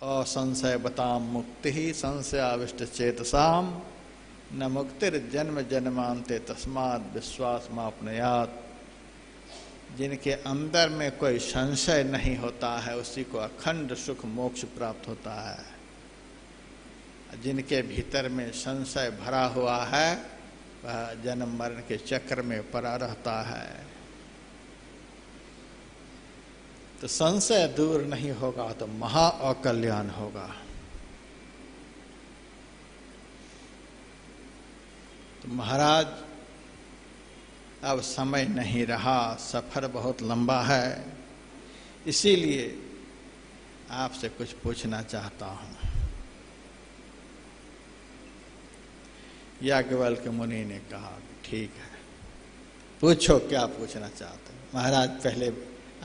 असंशय बताम मुक्ति ही संशयाविष्ट चेतसाम न मुक्तिर्जन्म जन्मांते तस्माद विश्वास मापनयात। जिनके अंदर में कोई संशय नहीं होता है उसी को अखंड सुख मोक्ष प्राप्त होता है। जिनके भीतर में संशय भरा हुआ है वह जन्म मरण के चक्र में पड़ा रहता है। तो संशय दूर नहीं होगा तो महा अकल्याण होगा। तो महाराज अब समय नहीं रहा, सफर बहुत लंबा है, इसीलिए आपसे कुछ पूछना चाहता हूं। याज्ञवल्क्य मुनि ने कहा ठीक है, पूछो क्या पूछना चाहते हैं। महाराज पहले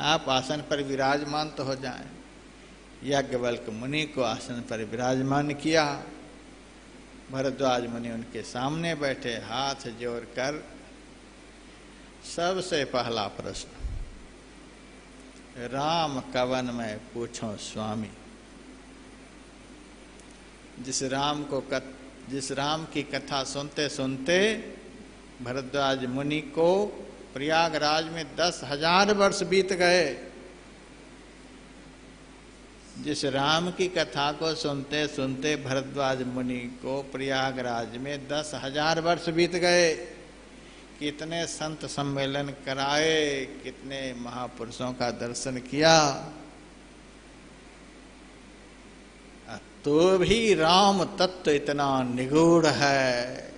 आप आसन पर विराजमान तो हो जाएं। याज्ञवल्क्य मुनि को आसन पर विराजमान किया। भरद्वाज मुनि उनके सामने बैठे, हाथ जोड़कर सबसे पहला प्रश्न, राम कवन में पूछो स्वामी। जिस राम की कथा सुनते सुनते भरद्वाज मुनि को प्रयागराज में 10,000 वर्ष बीत गए। जिस राम की कथा को सुनते सुनते भरद्वाज मुनि को प्रयागराज में 10,000 वर्ष बीत गए। कितने संत सम्मेलन कराए, कितने महापुरुषों का दर्शन किया, तो भी राम तत्व इतना निगूढ़ है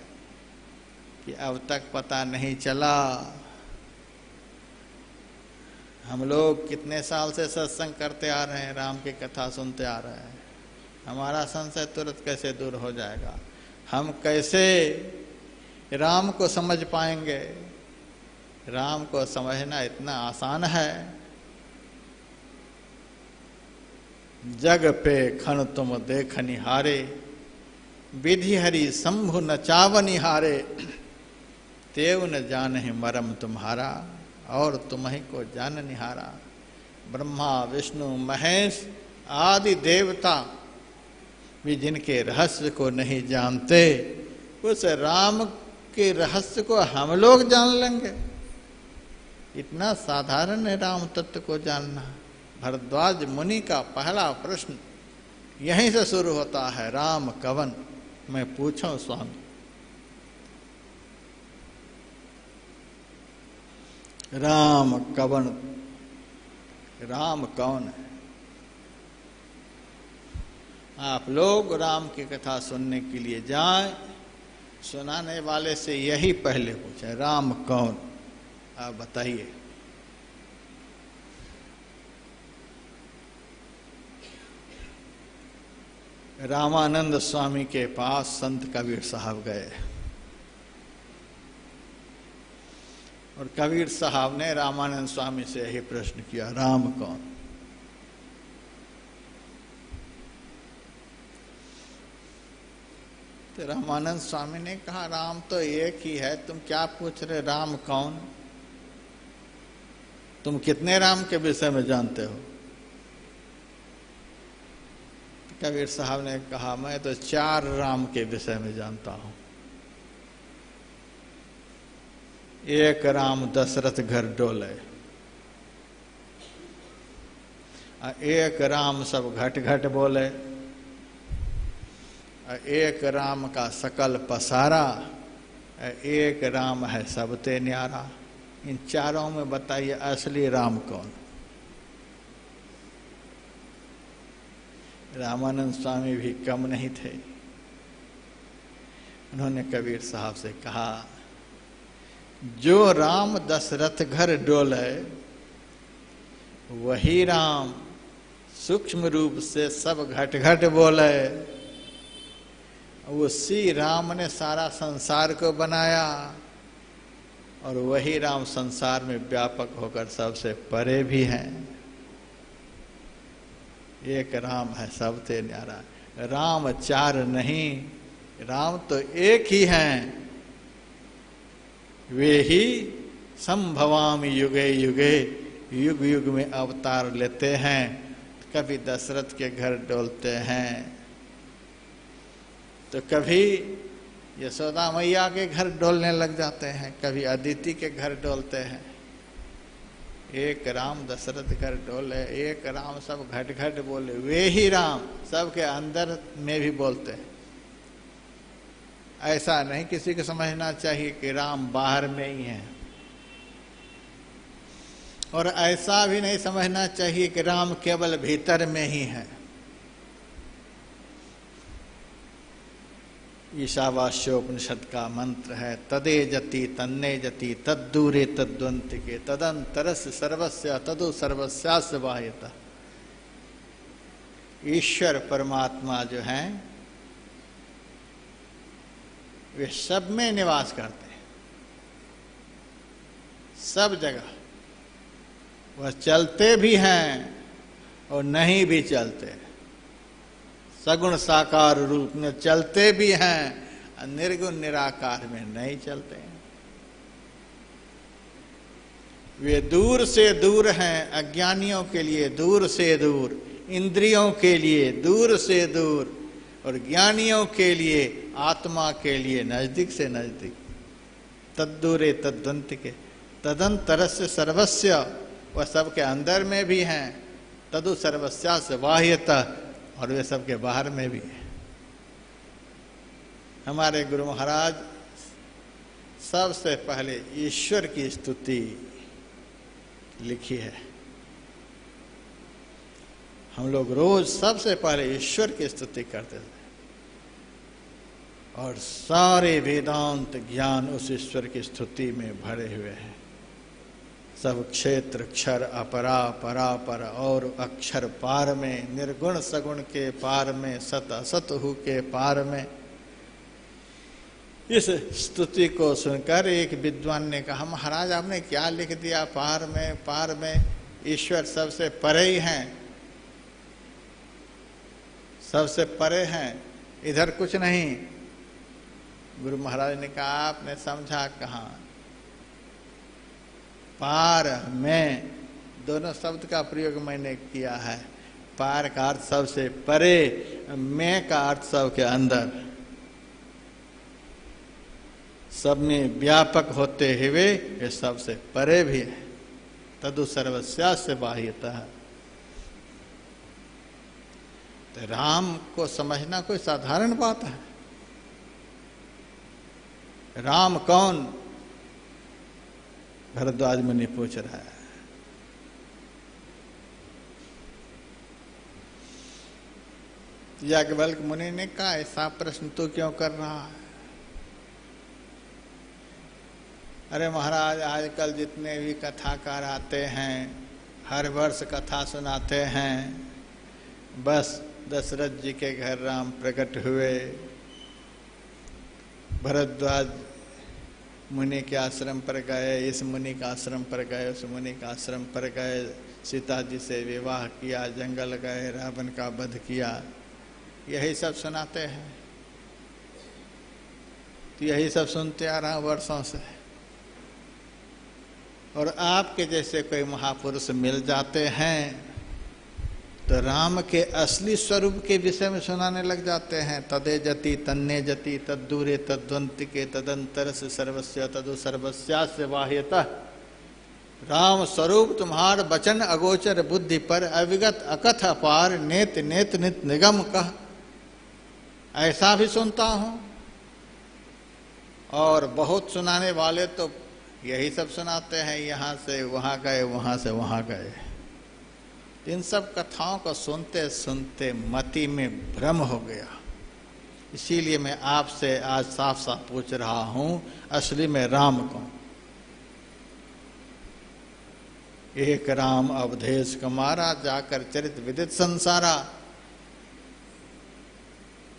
कि अब तक पता नहीं चला। हम लोग कितने साल से सत्संग करते आ रहे हैं, राम की कथा सुनते आ रहे हैं, हमारा संशय तुरंत कैसे दूर हो जाएगा? हम कैसे राम को समझ पाएंगे? राम को समझना इतना आसान है। जग पे खन तुम देख निहारे, विधि हरि शंभु न चावनिहारे। तेव न जानहि मरम तुम्हारा, और तुम्हें को जान निहारा। ब्रह्मा विष्णु महेश आदि देवता भी जिनके रहस्य को नहीं जानते, उस राम के रहस्य को हम लोग जान लेंगे। इतना साधारण है राम तत्व को जानना। भरद्वाज मुनि का पहला प्रश्न यहीं से शुरू होता है, राम कवन मैं पूछूं स्वामी। राम कवन, राम कौन है? आप लोग राम की कथा सुनने के लिए जाएं, सुनाने वाले से यही पहले पूछे, राम कौन? आप बताइए। रामानंद स्वामी के पास संत कबीर साहब गए और कबीर साहब ने रामानंद स्वामी से यही प्रश्न किया, राम कौन? तो रामानंद स्वामी ने कहा, राम तो एक ही है, तुम क्या पूछ रहे, राम कौन? तुम कितने राम के विषय में जानते हो? कबीर साहब ने कहा, मैं तो 4 राम के विषय में जानता हूं। एक राम दशरथ घर डोले, एक राम सब घट घट बोले, एक राम का सकल पसारा, एक राम है सबते न्यारा। इन चारों में बताइए असली राम कौन? रामानंद स्वामी भी कम नहीं थे। उन्होंने कबीर साहब से कहा, जो राम दशरथ घर डोले वही राम सूक्ष्म रूप से सब घट घट बोले। उसी राम ने सारा संसार को बनाया और वही राम संसार में व्यापक होकर सबसे परे भी हैं। एक राम है सबसे न्यारा। राम 4 नहीं, राम तो एक ही हैं। वे ही संभवामि युगे युगे, युग युग में अवतार लेते हैं। कभी दशरथ के घर डोलते हैं तो कभी यशोदा मैया के घर डोलने लग जाते हैं, कभी अदिति के घर डोलते हैं। एक राम दशरथ घर डोले, एक राम सब घट घट बोले, वे ही राम सबके अंदर में भी बोलते हैं। ऐसा नहीं किसी को समझना चाहिए कि राम बाहर में ही है, और ऐसा भी नहीं समझना चाहिए कि राम केवल भीतर में ही है। ईशावास्योपनिषद का मंत्र है, तदे जति तन्ने जति तद्दूरे तद्वंतिके तदंतरस सर्वस्य तदु सर्वस्यास्य बाह्यतः। ईश्वर परमात्मा जो हैं वे सब में निवास करते हैं, सब जगह। वह चलते भी हैं और नहीं भी चलते, सगुण साकार रूप में चलते भी हैं, निर्गुण निराकार में नहीं चलते हैं। वे दूर से दूर हैं, अज्ञानियों के लिए दूर से दूर, इंद्रियों के लिए दूर से दूर, और ज्ञानियों के लिए, आत्मा के लिए नजदीक से नजदीक। तद्दूरे तद्वंतिके तदंतरस्य सर्वस्य, वह सबके अंदर में भी हैं, तदु सर्वस्यास्य बाह्यतः, और वे सबके बाहर में भी है। हमारे गुरु महाराज सबसे पहले ईश्वर की स्तुति लिखी है। हम लोग रोज सबसे पहले ईश्वर की स्तुति करते थे, और सारे वेदांत ज्ञान उस ईश्वर की स्तुति में भरे हुए हैं। सब क्षेत्र क्षर अपरा परापर, और अक्षर पार में, निर्गुण सगुण के पार में, सत असत हु के पार में। इस स्तुति को सुनकर एक विद्वान ने कहा, महाराज आपने क्या लिख दिया, पार में, पार में ईश्वर सबसे परे ही हैं, सबसे परे हैं, इधर कुछ नहीं। गुरु महाराज ने कहा, आपने समझा कहाँ? पार में दोनों शब्द का प्रयोग मैंने किया है। पार का अर्थ सबसे परे, में का अर्थ सबके अंदर, सब में व्यापक होते हुए ये सबसे परे भी है। तदु सर्वस्यास्य बाह्यतः। तो राम को समझना कोई साधारण बात है? राम कौन? भरद्वाज मुनि पूछ रहा है। याज्ञवल्क्य मुनि ने कहा, ऐसा प्रश्न तो क्यों कर रहा है? अरे महाराज, आजकल जितने भी कथाकार आते हैं, हर वर्ष कथा सुनाते हैं, बस दशरथ जी के घर राम प्रकट हुए, भरद्वाज मुनि के आश्रम पर गए, इस मुनि का आश्रम पर गए, उस मुनि का आश्रम पर गए, सीता जी से विवाह किया, जंगल गए, रावण का वध किया, यही सब सुनाते हैं। तो यही सब सुनते आ रहा वर्षों से, और आपके जैसे कोई महापुरुष मिल जाते हैं तो राम के असली स्वरूप के विषय में सुनाने लग जाते हैं। तदे जति तन्ने जति तद्दूरे तद्वंतिके तदंतरस सर्वस्य तदु सर्वस्यास्य बाह्यतः। राम स्वरूप तुम्हार वचन अगोचर बुद्धि पर, अविगत अकथ अपार, नेत नेत नित निगम कह। ऐसा भी सुनता हूं, और बहुत सुनाने वाले तो यही सब सुनाते हैं, यहाँ से वहाँ गए, वहाँ से वहाँ गए। इन सब कथाओं को सुनते सुनते मति में भ्रम हो गया। इसीलिए मैं आपसे आज साफ साफ पूछ रहा हूँ, असली में राम कौन? एक राम अवधेश कुमारा, जाकर चरित विदित संसारा।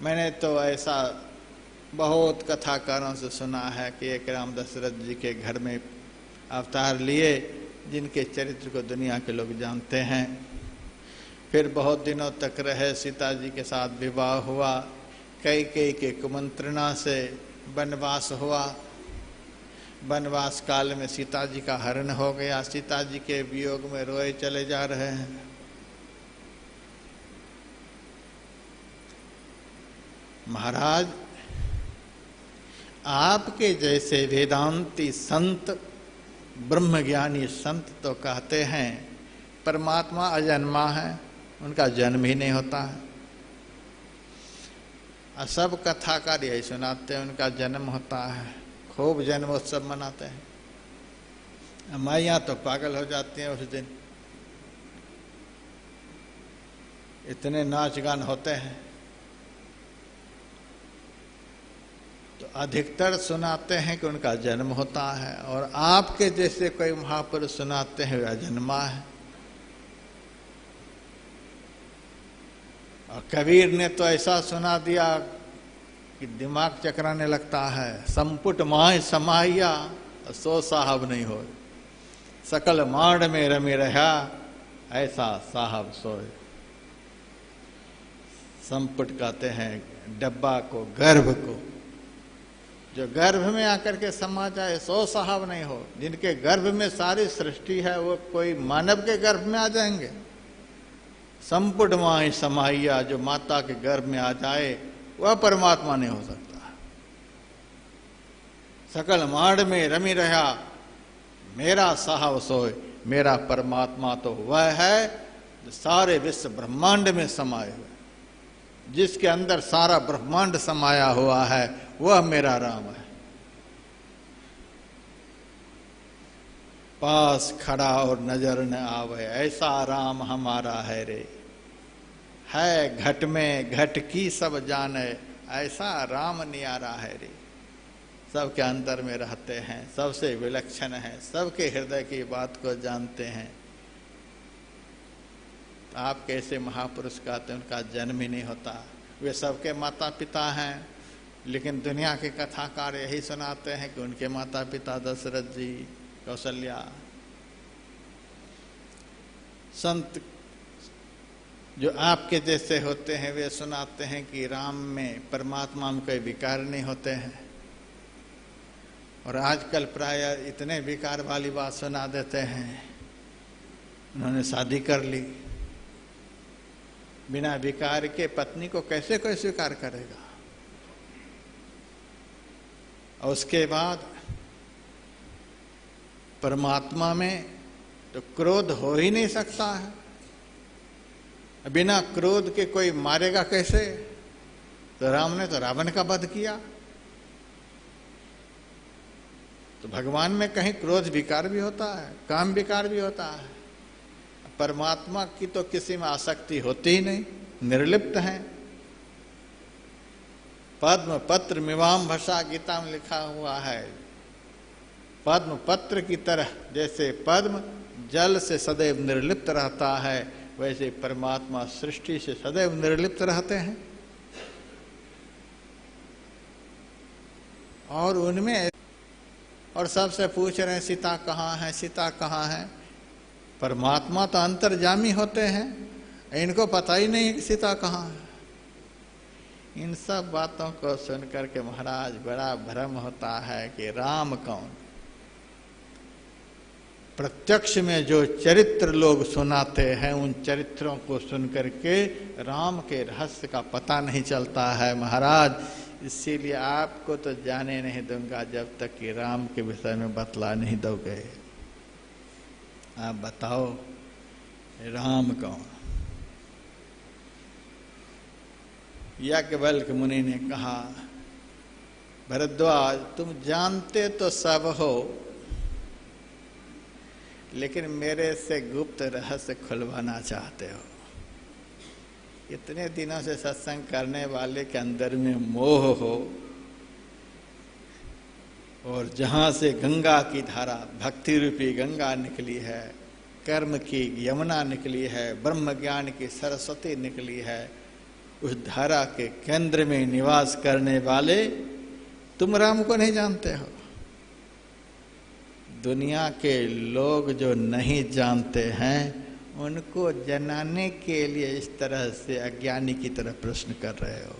मैंने तो ऐसा बहुत कथाकारों से सुना है कि एक राम दशरथ जी के घर में अवतार लिए, जिनके चरित्र को दुनिया के लोग जानते हैं। फिर बहुत दिनों तक रहे, सीता जी के साथ विवाह हुआ, कई के कुमंत्रणा से वनवास हुआ। वनवास काल में सीता जी का हरण हो गया, सीता जी के वियोग में रोए चले जा रहे हैं। महाराज, आपके जैसे वेदांती संत, ब्रह्मज्ञानी संत तो कहते हैं परमात्मा अजन्मा है, उनका जन्म ही नहीं होता है। और सब कथाकार यही सुनाते हैं उनका जन्म होता है, खूब जन्मोत्सव मनाते हैं। माइयाँ तो पागल हो जाती हैं उस दिन, इतने नाच गान होते हैं। तो अधिकतर सुनाते हैं कि उनका जन्म होता है, और आपके जैसे कोई महापुरुष सुनाते हैं वह जन्मा है। और कबीर ने तो ऐसा सुना दिया कि दिमाग चकराने लगता है। संपुट माय समाया सो साहब नहीं हो, सकल मांड में रमी रहा ऐसा साहब सोए। संपुट कहते हैं डब्बा को, गर्भ को, जो गर्भ में आकर के समा जाए सो साहब नहीं हो। जिनके गर्भ में सारी सृष्टि है वो कोई मानव के गर्भ में आ जाएंगे। संपुट माही समाइया, जो माता के गर्भ में आ जाए वह परमात्मा नहीं हो सकता। सकल मांड में रमी रहा मेरा साहब सोए, मेरा परमात्मा तो वह है जो सारे विश्व ब्रह्मांड में समाये हुए, जिसके अंदर सारा ब्रह्मांड समाया हुआ है, वह मेरा राम है। पास खड़ा और नजर न आवे ऐसा राम हमारा है रे। है घट में घट की सब जाने ऐसा राम नियारा है रे। सबके अंदर में रहते हैं, सबसे विलक्षण है, सबके हृदय की बात को जानते हैं। तो आप कैसे महापुरुष कहते हैं उनका जन्म ही नहीं होता। वे सबके माता पिता हैं, लेकिन दुनिया के कथाकार यही सुनाते हैं कि उनके माता पिता दशरथ जी, कौशल्या। संत जो आपके जैसे होते हैं वे सुनाते हैं कि राम में, परमात्मा में कोई विकार नहीं होते हैं। और आजकल प्राय इतने विकार वाली बात सुना देते हैं। उन्होंने शादी कर ली, बिना विकार के पत्नी को कैसे कोई स्वीकार करेगा। और उसके बाद परमात्मा में तो क्रोध हो ही नहीं सकता है। बिना क्रोध के कोई मारेगा कैसे। तो राम ने तो रावण का वध किया। तो भगवान में कहीं क्रोध विकार भी होता है, काम विकार भी होता है। परमात्मा की तो किसी में आसक्ति होती ही नहीं, निर्लिप्त है। पद्म पत्र मिवाम भषा, गीता में लिखा हुआ है। पद्म पत्र की तरह जैसे पद्म जल से सदैव निर्लिप्त रहता है, वैसे परमात्मा सृष्टि से सदैव निर्लिप्त रहते हैं। और उनमें, और सबसे पूछ रहे हैं सीता कहाँ है, सीता कहाँ है। परमात्मा तो अंतर्जामी होते हैं, इनको पता ही नहीं कि सीता कहाँ है। इन सब बातों को सुनकर के महाराज बड़ा भ्रम होता है कि राम कौन। प्रत्यक्ष में जो चरित्र लोग सुनाते हैं उन चरित्रों को सुनकर के राम के रहस्य का पता नहीं चलता है महाराज। इसीलिए आपको तो जाने नहीं दूंगा जब तक कि राम के विषय में बतला नहीं दोगे। आप बताओ राम कौन। याज्ञवल्क्य मुनि ने कहा, भरद्वाज तुम जानते तो सब हो, लेकिन मेरे से गुप्त रहस्य खुलवाना चाहते हो। इतने दिनों से सत्संग करने वाले के अंदर में मोह हो, और जहाँ से गंगा की धारा, भक्ति रूपी गंगा निकली है, कर्म की यमुना निकली है, ब्रह्म ज्ञान की सरस्वती निकली है, उस धारा के केंद्र में निवास करने वाले तुम राम को नहीं जानते हो। दुनिया के लोग जो नहीं जानते हैं उनको जनाने के लिए इस तरह से अज्ञानी की तरह प्रश्न कर रहे हो।